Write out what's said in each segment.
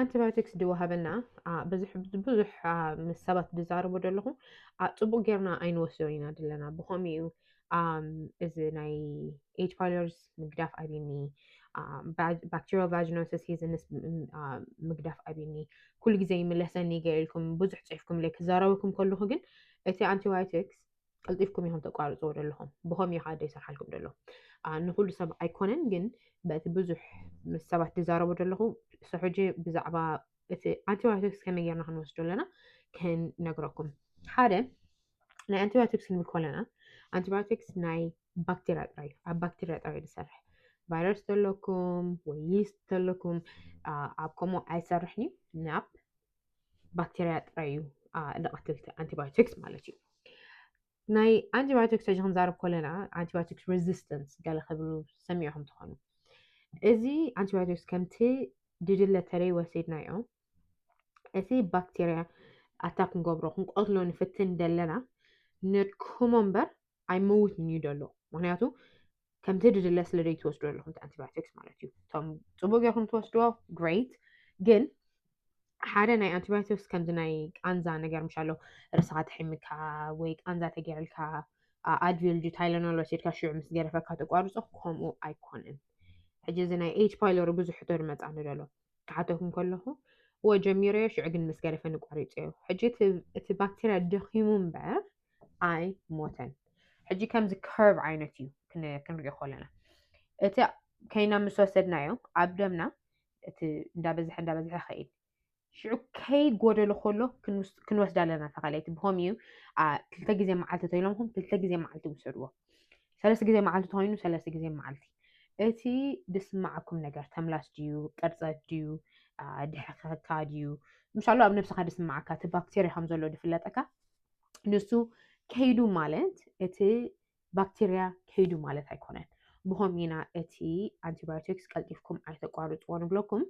antibiotics ድወሃበና ብዙሕ ምስ ሰባት ዝዛረቡ ዘለኹ ፅቡቅ ጌርና ኣይንወስዶን ኢና ዘለና ብኸምኡ እዚ ናይ ኤች ፓይሎሪስ ምግዳፍ ኣብኒ ባክቴሪያል ቫጂኖሲስ ሂዝንስ ምግዳፍ ኣብኒ ኩሉ ግዜ ይምለሰኒ ገይልኩም ብዙሕ ፅሒፍኩም ለይ ክዛረበኩም ከለኹ ግን እቲ አንቲባዮቲክስ ቀልጢፍኩም ኢኹም ተቋርፅዎ ዘለኹም ብኸምኡ ከዓ ይሰርሓልኩም ዘሎ ንኩሉ ሰብ ኣይኮነን ግን በቲ ብዙሕ ምስ ሰባት ዝዛረቡ ዘለኹ ሕጂ ብዛዕባ እቲ አንቲባዮቲክስ ከመይ ጌርና ክንወስዶ ኣለና ክነግረኩም ሓደ ናይ አንቲባዮቲክስ ክንብል ከለና አንቲባዮቲክስ ናይ ባክቴሪያ ጥራይ ኣብ ባክቴሪያ ጥራይ ዝሰርሕ ቫይረስ ተለኩም ወይ ይስት ተለኩም ኣብ ከምኡ ኣይሰርሕኒ ናብ ባክቴሪያ ጥራይ እዩ ልቐትልቲ አንቲባዮቲክስ ማለት እዩ ናይ አንቲባዮቲክስ ሕጂ ክንዛረብ ከለና አንቲባዮቲክስ ሬዚስተንስ ገለ ክብሉ ሰሚዕኹም ትኾኑ እዚ አንቲባዮቲክስ ከምቲ ድድለ ተለይ ወሲድናዮ እቲ ባክቴሪያ ኣታክ ክንገብሮ ክንቆትሎ ንፍትን ደለና ንድኩሞ እምበር ኣይመውትን እዩ ደሎ ምክንያቱ ከምቲ ድድለ ስለ ዘይትወስዱ ኣለኹም አንቲባዮቲክስ ማለት እዩ እቶም ፅቡቅ ጌርኩም ትወስድዎ ግሬት ግን ሓደ ናይ አንቲባዮቲክስ ከምዚ ናይ ቃንዛ ነገር ምሻሎ ርእስኻ ተሒምካ ወይ ቃንዛ ተገይርልካ ኣድቪል ታይለኖል ወሲድካ ሽዑ ምስ ገረፈካ ተቋርፆ ከምኡ ኣይኮነን ሕጂ እዚ ናይ ኤች ፓይሎሪ ብዙሕ ሕቶር መፃኒ ደሎ ክሓተኩም ከለኹ ወጀሚረዮ ሽዑ ግን ምስ ገረፈኒ ቋሪፀዮ ሕጂ እቲ ባክቴሪያ ደኺሙ እምበር ኣይ ሞተን ሕጂ ከምዚ ከርቭ ዓይነት እዩ ክንሪኦ ከለና እቲ ከይና ምስ ወሰድናዮ ኣብ ደምና እቲ እንዳበዝሐ ኸይድ ሽዑ ከይድ ጎደሎ ከሎ ክንወስድ ኣለና ተኻለይቲ ብኸምኡ ክልተ ግዜ መዓልቲ ተኢሎምኩም ክልተ ግዜ መዓልቲ ውሰድዎ ሰለስተ ግዜ መዓልቲ ተኮይኑ ሰለስተ ግዜ መዓልቲ እቲ ድስማዓኩም ነገር ተምላስ ድዩ ቅርፀት ድዩ ድሕከካ ድዩ ምሻሎ ኣብ ነብስኻ ድስማዓካ እቲ ባክቴሪያ ከም ዘሎ ድፍለጠካ ንሱ ከይዱ ማለት እቲ ባክቴሪያ ከይዱ ማለት ኣይኮነን ብኸምኡ ኢና እቲ አንቲባዮቲክስ ቀልጢፍኩም ኣይተቋርፅዎ ንብለኩም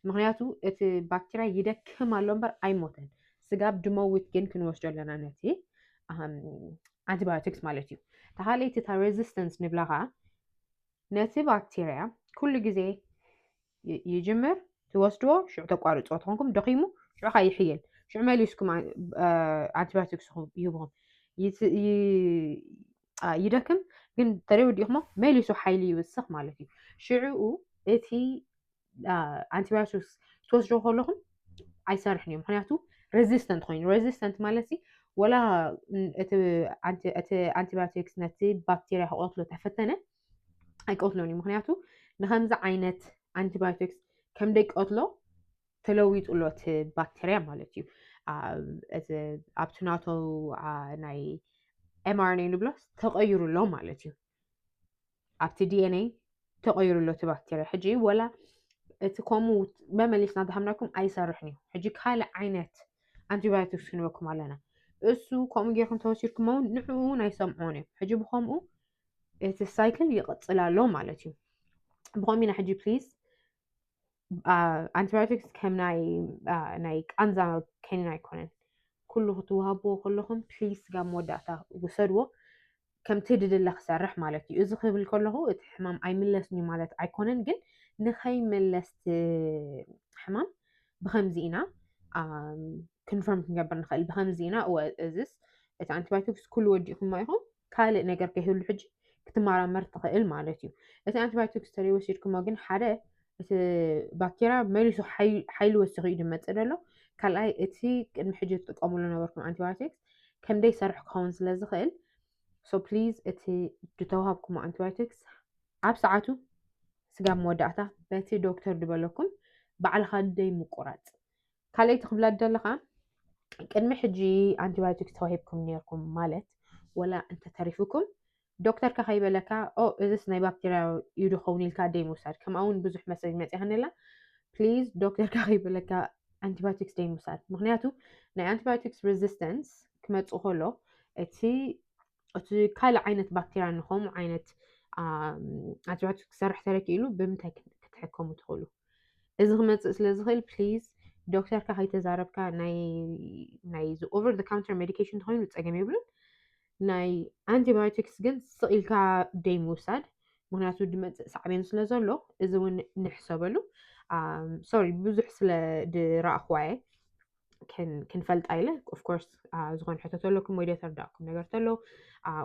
ምክንያቱ እቲ ባክቴሪያ ይደክም ኣሎ እምበር ኣይሞተን ስጋብ ድመውት ግን ክንወስዶ ኣለና ነቲ አንቲባዮቲክስ ማለት እዩ ተኻለይቲ እታ ሬዚስተንስ ንብላኻ ነቲ ባክቴሪያ ኩሉ ግዜ ይጅምር ትወስድዎ ሽዑ ተቋርፅዎ ትኾንኩም ደኺሙ ሽዑ ካ ይሕየል ሽዑ መሊስኩም አንቲባዮቲክስ ይህብኩም ይደክም ግን ተደይወዲእኹሞ መሊሱ ሓይሊ ይውስኽ ማለት እዩ ሽዑኡ እቲ አንቲባዮቲክስ ትወስዶ ከለኹም ኣይሰርሕን እዩ ምክንያቱ ሬዚስተንት ኮይኑ ሬዚስተንት ማለት ወላ እቲ አንቲባዮቲክስ ነቲ ባክቴሪያ ክቆትሎ ተፈተነ ኣይቆትሎን እዩ ምክንያቱ ንከምዚ ዓይነት አንቲባዮቲክስ ከም ደይቆትሎ ተለዊጡሎ እቲ ባክቴሪያ ማለት እዩ ኣብቲ ናቶ ናይ ኤምአርኤንኤ ንብሎ ተቀይሩሎ ማለት እዩ ኣብቲ ዲኤንኤ ተቀይሩሎ እቲ ባክቴሪያ ሕጂ ወላ እቲ ከምኡ መመሊስና ተሃምናኩም ኣይሰርሕን እዩ ሕጂ ካልእ ዓይነት አንቲባዮቲክስ ክንበኩም ኣለና እሱ ከምኡ ጌርኩም ተወሲድኩም ንዕኡ ኣይሰምዖን እዮም ሕጂ ብከምኡ እቲ ሳይክል ይቕፅል ኣሎ ማለት እዩ ብኸምኡ ኢና ሕጂ ፕሊዝ አንቲባዮቲክስ ከም ናይ ቃንዛ ከኒን ኣይኮነን ኩሉ ክትወሃብዎ ከለኹም ፕሊዝ ጋብ መወዳእታ ውሰድዎ ከምቲ ድድለ ክሰርሕ ማለት እዩ እዚ ክብል ከለኹ እቲ ሕማም ኣይምለስኒ ማለት ኣይኮነን ግን ንኸይምለስ ሕማም ብከምዚ ኢና ክንፈርም ክንገብር ንኽእል ብከምዚ ኢና እዚስ እቲ አንቲባዮቲክስ ኩሉ ወዲእኩም ኢኹም ካልእ ነገር ከይህሉ ሕጂ ክትመራመር ትኽእል ማለት እዩ እቲ አንቲባዮቲክስ ተለይ ወሲድኩሞ ግን ሓደ እቲ ባክቴሪያ መሊሱ ሓይሊ ወሲኹ እዩ ድመፅእ ደሎ ካልኣይ እቲ ቅድሚ ሕጂ ትጥቀሙሉ ነበርኩም አንቲባዮቲክስ ከምደይ ሰርሕ ክኸውን ስለ ዝኽእል ሶ ፕሊዝ እቲ ዝተዋሃብኩሞ አንቲባዮቲክስ ኣብ ሰዓቱ ስጋብ መወዳእታ በቲ ዶክተር ድበለኩም ባዕልኻ ደይ ምቁራፅ ካልኣይቲ ክብላ ደለኻ ቅድሚ ሕጂ አንቲባዮቲክስ ተዋሂብኩም ነርኩም ማለት ወላ እንተተሪፍኩም ዶክተር ከይበለካ እዚስ ናይ ባክቴሪያ እዩ ድኸውን ኢልካ ደይ ምውሳድ ከምኡውን ብዙሕ መሰል መፅያህንላ ፕሊዝ ዶክተር ከይበለካ አንቲባዮቲክስ ደይ ምውሳድ ምክንያቱ ናይ አንቲባዮቲክስ ሬዚስተንስ ክመፅእ ከሎ እቲ ካልእ ዓይነት ባክቴሪያ ንኸምኡ ዓይነት አንቲባዮቲክስ ክሰርሕ ተረኪኢሉ ብምንታይ ክትሕከሙ ትኽእሉ እዚ ክመፅእ ስለ ዝኽእል ፕሊዝ ዶክተርካ ከይተዛረብካ ናይ ኦቨር ዘ ካውንተር ሜዲኬሽን ተኮይኑ ፀገም የብሉን ናይ አንቲባዮቲክስ ግን ስኢልካ ደይ ምውሳድ ምክንያቱ ድመፅእ ሳዕቤን ስለ ዘሎ እዚ እውን ንሕሰበሉ سوري بزح سلا درا أخوي كنفلت أيله of course زغون حتى لكم ويدا ترداكم نقدر تلو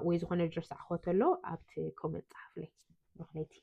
ويزغون الجرس أخوته له أبت كومنت صحفلي بخليتي